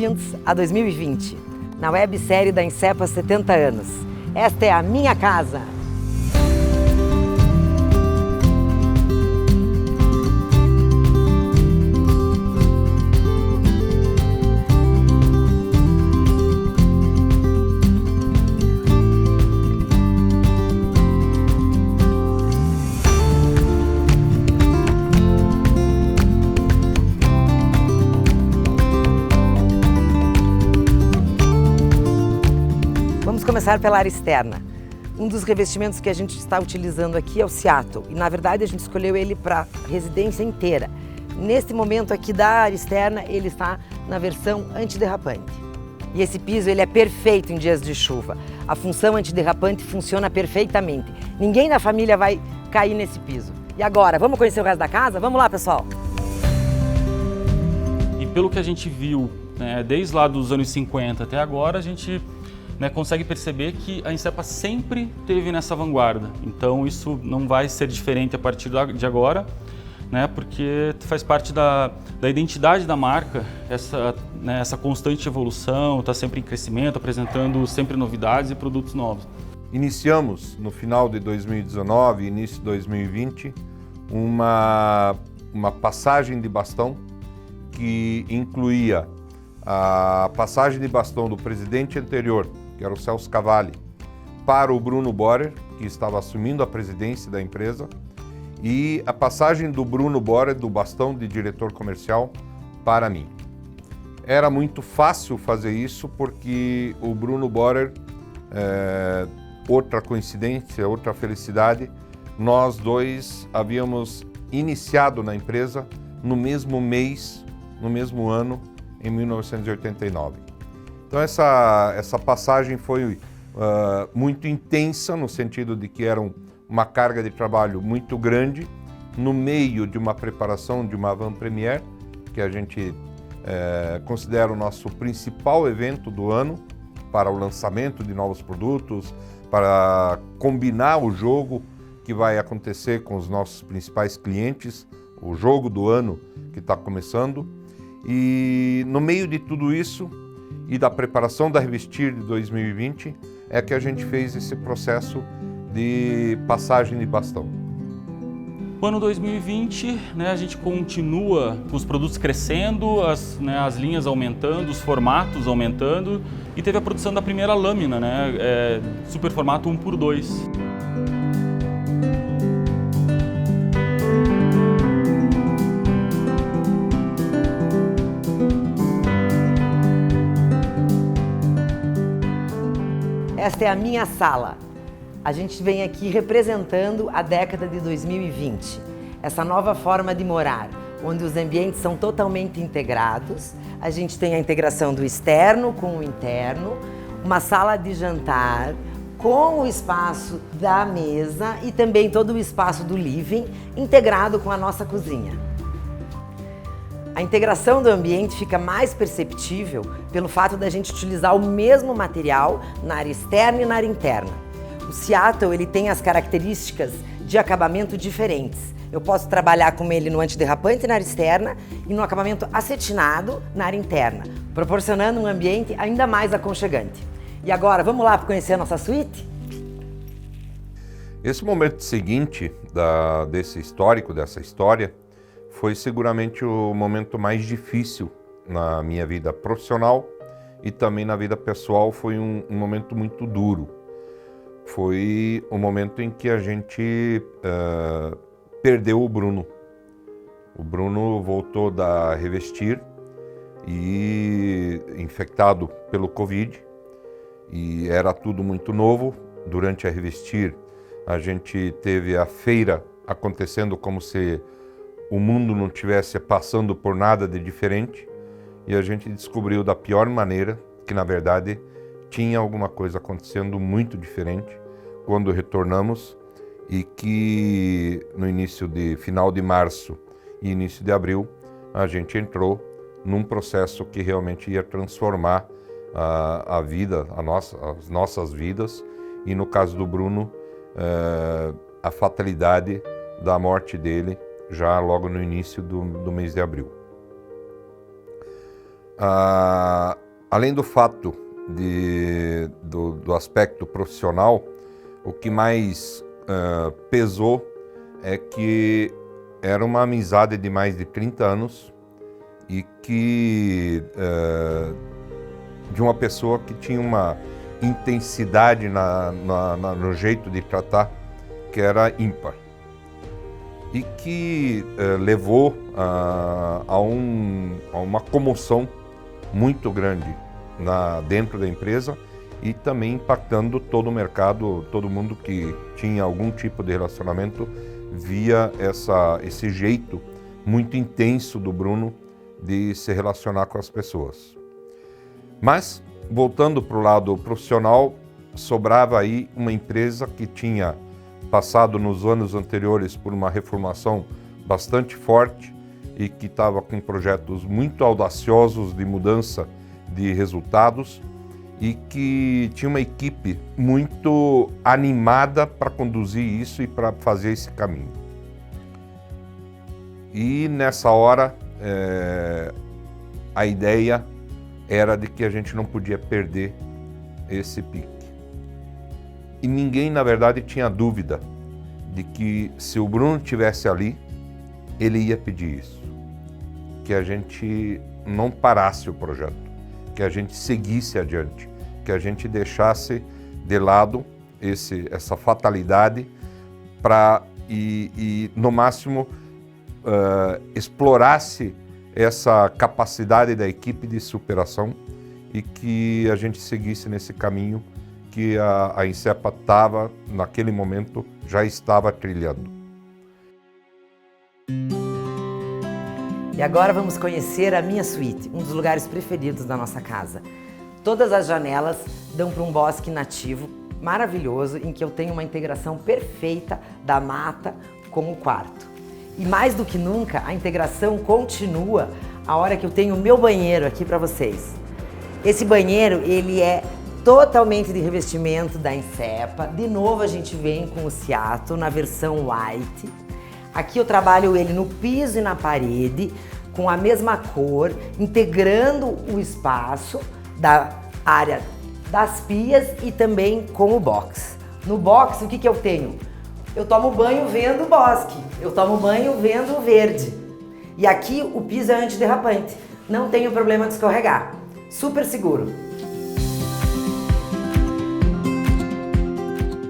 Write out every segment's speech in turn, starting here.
bem-vindos a 2020, na websérie da Insepa 70 anos. Esta é a minha casa. Vamos começar pela área externa. Um dos revestimentos que a gente está utilizando aqui é o Seattle e, na verdade, a gente escolheu ele para a residência inteira. Neste momento aqui da área externa, ele está na versão antiderrapante. E esse piso ele é perfeito em dias de chuva. A função antiderrapante funciona perfeitamente. Ninguém da família vai cair nesse piso. E agora, vamos conhecer o resto da casa? Vamos lá, pessoal! E pelo que a gente viu, desde lá dos anos 50 até agora, a gente consegue perceber que a Insepa sempre esteve nessa vanguarda. Então isso não vai ser diferente a partir de agora, porque faz parte da identidade da marca, essa constante evolução, está sempre em crescimento, apresentando sempre novidades e produtos novos. Iniciamos no final de 2019, início de 2020, uma passagem de bastão que incluía a passagem de bastão do presidente anterior, que era o Celso Cavalli, para o Bruno Borer, que estava assumindo a presidência da empresa, e a passagem do Bruno Borer, do bastão de diretor comercial, para mim. Era muito fácil fazer isso porque o Bruno Borer, outra coincidência, outra felicidade, nós dois havíamos iniciado na empresa no mesmo mês, no mesmo ano, em 1989. Então essa passagem foi muito intensa, no sentido de que era uma carga de trabalho muito grande, no meio de uma preparação de uma avant-première, que a gente considera o nosso principal evento do ano, para o lançamento de novos produtos, para combinar o jogo que vai acontecer com os nossos principais clientes, o jogo do ano que está começando. E no meio de tudo isso e da preparação da Revestir de 2020 é que a gente fez esse processo de passagem de bastão. O ano 2020, a gente continua com os produtos crescendo, as linhas aumentando, os formatos aumentando e teve a produção da primeira lâmina, super formato 1x2. Esta é a minha sala. A gente vem aqui representando a década de 2020. Essa nova forma de morar, onde os ambientes são totalmente integrados. A gente tem a integração do externo com o interno, uma sala de jantar com o espaço da mesa e também todo o espaço do living integrado com a nossa cozinha. A integração do ambiente fica mais perceptível pelo fato da gente utilizar o mesmo material na área externa e na área interna. O Seattle ele tem as características de acabamento diferentes. Eu posso trabalhar com ele no antiderrapante na área externa e no acabamento acetinado na área interna, proporcionando um ambiente ainda mais aconchegante. E agora, vamos lá conhecer a nossa suíte? Esse momento seguinte desse histórico, dessa história, foi seguramente o momento mais difícil na minha vida profissional e também na vida pessoal. Foi um momento muito duro. Foi o momento em que a gente perdeu o Bruno. O Bruno voltou da Revestir e infectado pelo Covid e era tudo muito novo. Durante a Revestir a gente teve a feira acontecendo como se o mundo não estivesse passando por nada de diferente e a gente descobriu da pior maneira que, na verdade, tinha alguma coisa acontecendo muito diferente quando retornamos e que no final de março e início de abril a gente entrou num processo que realmente ia transformar a vida, as nossas vidas e, no caso do Bruno, a fatalidade da morte dele já logo no início do mês de abril. Além do fato do aspecto profissional, o que mais pesou é que era uma amizade de mais de 30 anos e que de uma pessoa que tinha uma intensidade no jeito de tratar que era ímpar e que levou a uma comoção muito grande dentro da empresa e também impactando todo o mercado, todo mundo que tinha algum tipo de relacionamento via esse jeito muito intenso do Bruno de se relacionar com as pessoas. Mas, voltando para o lado profissional, sobrava aí uma empresa que tinha passado nos anos anteriores por uma reformulação bastante forte e que estava com projetos muito audaciosos de mudança de resultados e que tinha uma equipe muito animada para conduzir isso e para fazer esse caminho. E nessa hora, a ideia era de que a gente não podia perder esse pique. E ninguém, na verdade, tinha dúvida de que se o Bruno estivesse ali, ele ia pedir isso. Que a gente não parasse o projeto, que a gente seguisse adiante, que a gente deixasse de lado essa fatalidade e no máximo, explorasse essa capacidade da equipe de superação e que a gente seguisse nesse caminho que a Insepa estava, naquele momento, já estava trilhando. E agora vamos conhecer a minha suíte, um dos lugares preferidos da nossa casa. Todas as janelas dão para um bosque nativo maravilhoso, em que eu tenho uma integração perfeita da mata com o quarto. E mais do que nunca, a integração continua a hora que eu tenho o meu banheiro aqui para vocês. Esse banheiro, ele é totalmente de revestimento da Insepa. De novo a gente vem com o Ciato na versão white. Aqui eu trabalho ele no piso e na parede, com a mesma cor, integrando o espaço da área das pias e também com o box. No box, o que eu tenho? Eu tomo banho vendo o bosque, eu tomo banho vendo o verde. E aqui o piso é antiderrapante, não tenho problema de escorregar, super seguro.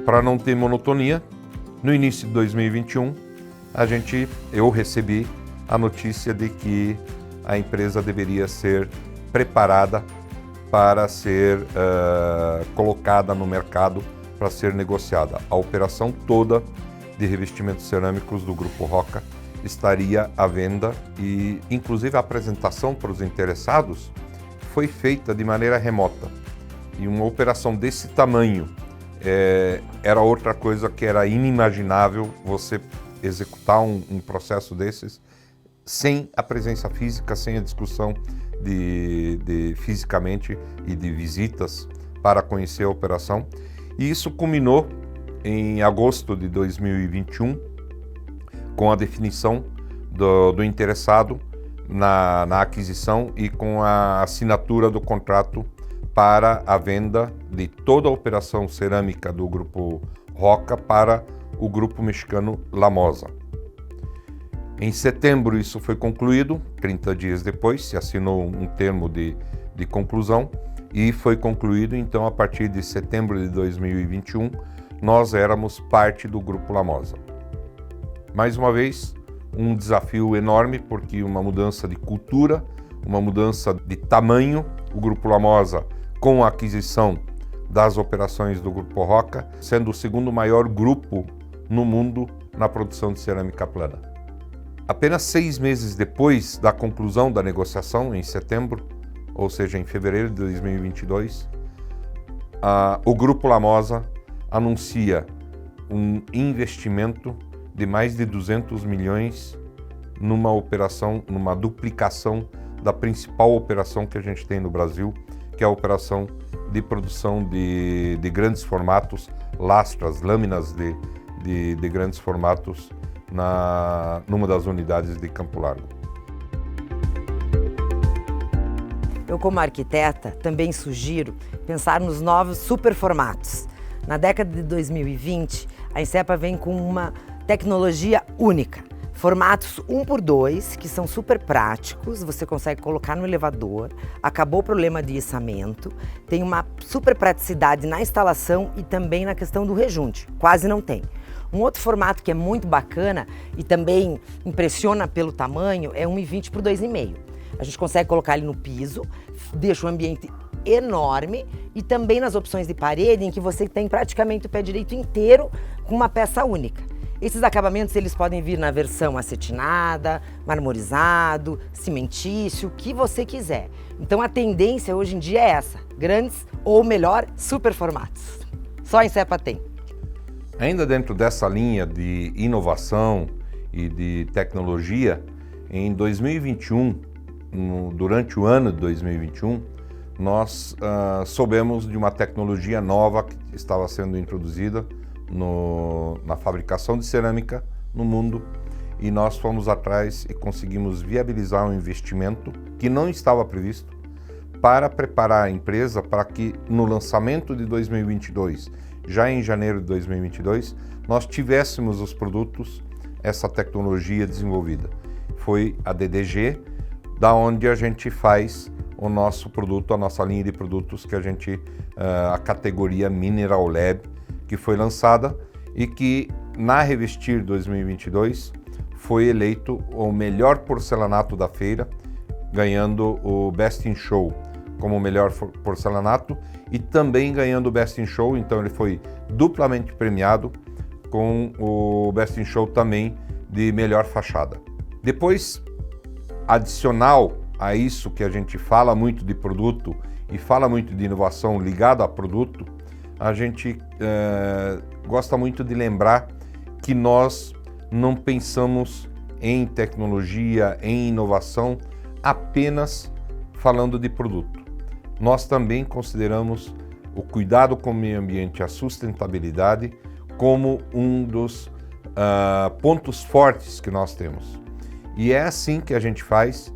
Para não ter monotonia, no início de 2021, eu recebi a notícia de que a empresa deveria ser preparada para ser colocada no mercado, para ser negociada. A operação toda de revestimentos cerâmicos do Grupo Roca estaria à venda e, inclusive, a apresentação para os interessados foi feita de maneira remota. E uma operação desse tamanho era outra coisa que era inimaginável você executar um processo desses sem a presença física, sem a discussão fisicamente e de visitas para conhecer a operação. E isso culminou em agosto de 2021 com a definição do interessado na aquisição e com a assinatura do contrato para a venda de toda a operação cerâmica do Grupo Roca para o grupo mexicano Lamosa. Em setembro isso foi concluído, 30 dias depois se assinou um termo de conclusão e foi concluído, então a partir de setembro de 2021 nós éramos parte do Grupo Lamosa. Mais uma vez, um desafio enorme porque uma mudança de cultura, uma mudança de tamanho, o Grupo Lamosa com a aquisição das operações do Grupo Roca, sendo o segundo maior grupo no mundo na produção de cerâmica plana. Apenas 6 meses depois da conclusão da negociação, em setembro, ou seja, em fevereiro de 2022, o Grupo Lamosa anuncia um investimento de mais de 200 milhões numa operação, numa duplicação da principal operação que a gente tem no Brasil, que é a operação de produção de grandes formatos, lastras, lâminas de grandes formatos numa das unidades de Campo Largo. Eu, como arquiteta, também sugiro pensar nos novos superformatos. Na década de 2020, a Insepa vem com uma tecnologia única. Formatos 1x2, que são super práticos, você consegue colocar no elevador, acabou o problema de içamento, tem uma super praticidade na instalação e também na questão do rejunte, quase não tem. Um outro formato que é muito bacana e também impressiona pelo tamanho é 1,20 por 2,5. A gente consegue colocar ele no piso, deixa o ambiente enorme e também nas opções de parede em que você tem praticamente o pé direito inteiro com uma peça única. Esses acabamentos eles podem vir na versão acetinada, marmorizado, cimentício, o que você quiser. Então a tendência hoje em dia é essa, grandes ou melhor, super formatos. Só a Insepa tem. Ainda dentro dessa linha de inovação e de tecnologia, em 2021, durante o ano de 2021, nós soubemos de uma tecnologia nova que estava sendo introduzida na fabricação de cerâmica no mundo, e nós fomos atrás e conseguimos viabilizar um investimento que não estava previsto para preparar a empresa para que no lançamento de 2022, já em janeiro de 2022, nós tivéssemos os produtos, essa tecnologia desenvolvida. Foi a DDG, da onde a gente faz o nosso produto, a nossa linha de produtos que a categoria Mineral Lab, que foi lançada e que na Revestir 2022 foi eleito o melhor porcelanato da feira, ganhando o Best in Show como o melhor porcelanato e também ganhando o Best in Show, então ele foi duplamente premiado com o Best in Show também de melhor fachada. Depois, adicional a isso que a gente fala muito de produto e fala muito de inovação ligado a produto, a gente gosta muito de lembrar que nós não pensamos em tecnologia, em inovação, apenas falando de produto. Nós também consideramos o cuidado com o meio ambiente, a sustentabilidade, como um dos pontos fortes que nós temos. E é assim que a gente faz,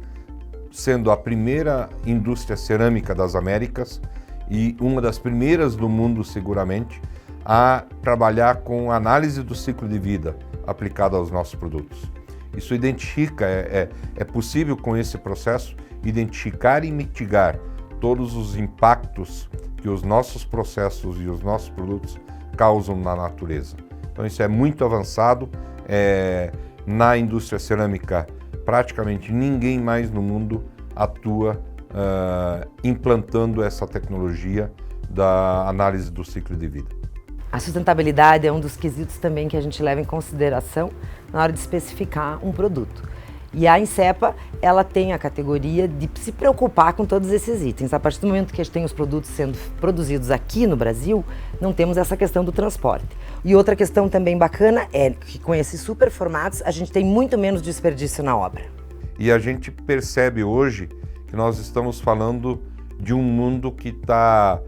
sendo a primeira indústria cerâmica das Américas e uma das primeiras do mundo, seguramente, a trabalhar com análise do ciclo de vida aplicada aos nossos produtos. Isso identifica, é possível com esse processo identificar e mitigar todos os impactos que os nossos processos e os nossos produtos causam na natureza. Então isso é muito avançado. Na indústria cerâmica, praticamente ninguém mais no mundo atua implantando essa tecnologia da análise do ciclo de vida. A sustentabilidade é um dos quesitos também que a gente leva em consideração na hora de especificar um produto. E a Insepa, ela tem a categoria de se preocupar com todos esses itens. A partir do momento que a gente tem os produtos sendo produzidos aqui no Brasil, não temos essa questão do transporte. E outra questão também bacana é que com esses super formatos, a gente tem muito menos desperdício na obra. E a gente percebe hoje que nós estamos falando de um mundo que está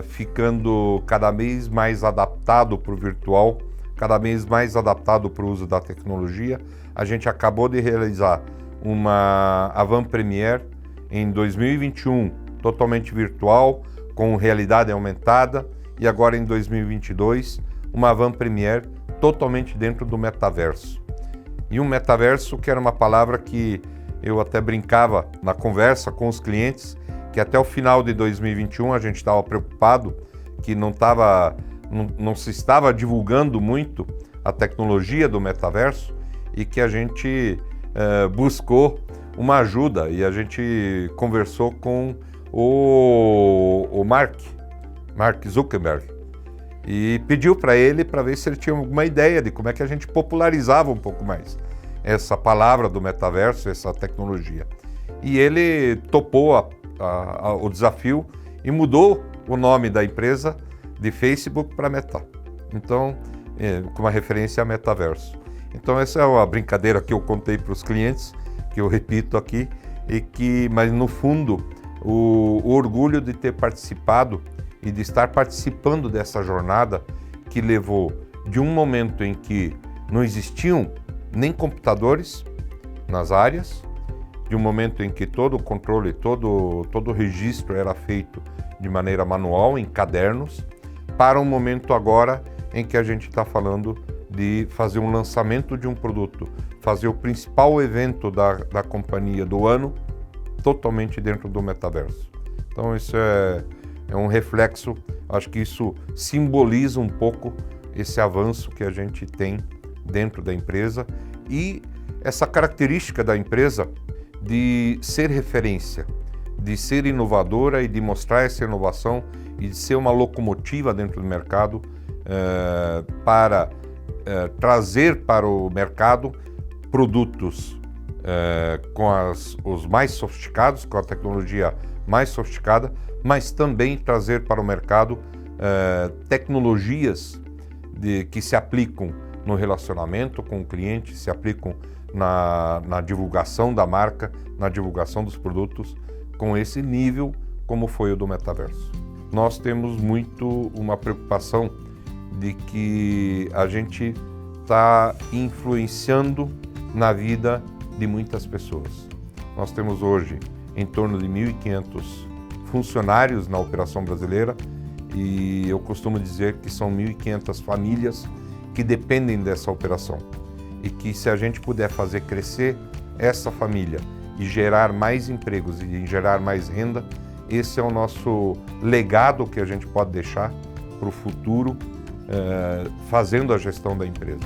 ficando cada vez mais adaptado para o virtual, cada vez mais adaptado para o uso da tecnologia. A gente acabou de realizar uma avant-première em 2021, totalmente virtual, com realidade aumentada, e agora em 2022, uma avant-première totalmente dentro do metaverso. E um metaverso que era uma palavra que eu até brincava na conversa com os clientes, que até o final de 2021 a gente estava preocupado que não se estava divulgando muito a tecnologia do metaverso e que a gente buscou uma ajuda e a gente conversou com o Mark Zuckerberg e pediu para ele para ver se ele tinha alguma ideia de como é que a gente popularizava um pouco mais essa palavra do metaverso, essa tecnologia. E ele topou o desafio e mudou o nome da empresa de Facebook para Meta. Então, com uma referência a metaverso. Então essa é uma brincadeira que eu contei para os clientes, que eu repito aqui, mas no fundo o orgulho de ter participado e de estar participando dessa jornada que levou de um momento em que não existiam nem computadores nas áreas de um momento em que todo o controle, todo o registro era feito de maneira manual, em cadernos, para um momento agora em que a gente está falando de fazer um lançamento de um produto, fazer o principal evento da companhia do ano totalmente dentro do metaverso. Então isso é um reflexo, acho que isso simboliza um pouco esse avanço que a gente tem dentro da empresa e essa característica da empresa de ser referência, de ser inovadora e de mostrar essa inovação e de ser uma locomotiva dentro do mercado para trazer para o mercado produtos com os mais sofisticados, com a tecnologia mais sofisticada, mas também trazer para o mercado tecnologias que se aplicam no relacionamento com o cliente, se aplicam na divulgação da marca, na divulgação dos produtos, com esse nível como foi o do metaverso. Nós temos muito uma preocupação de que a gente está influenciando na vida de muitas pessoas. Nós temos hoje em torno de 1.500 funcionários na operação brasileira e eu costumo dizer que são 1.500 famílias que dependem dessa operação e que se a gente puder fazer crescer essa família e gerar mais empregos e gerar mais renda, esse é o nosso legado que a gente pode deixar para o futuro, fazendo a gestão da empresa.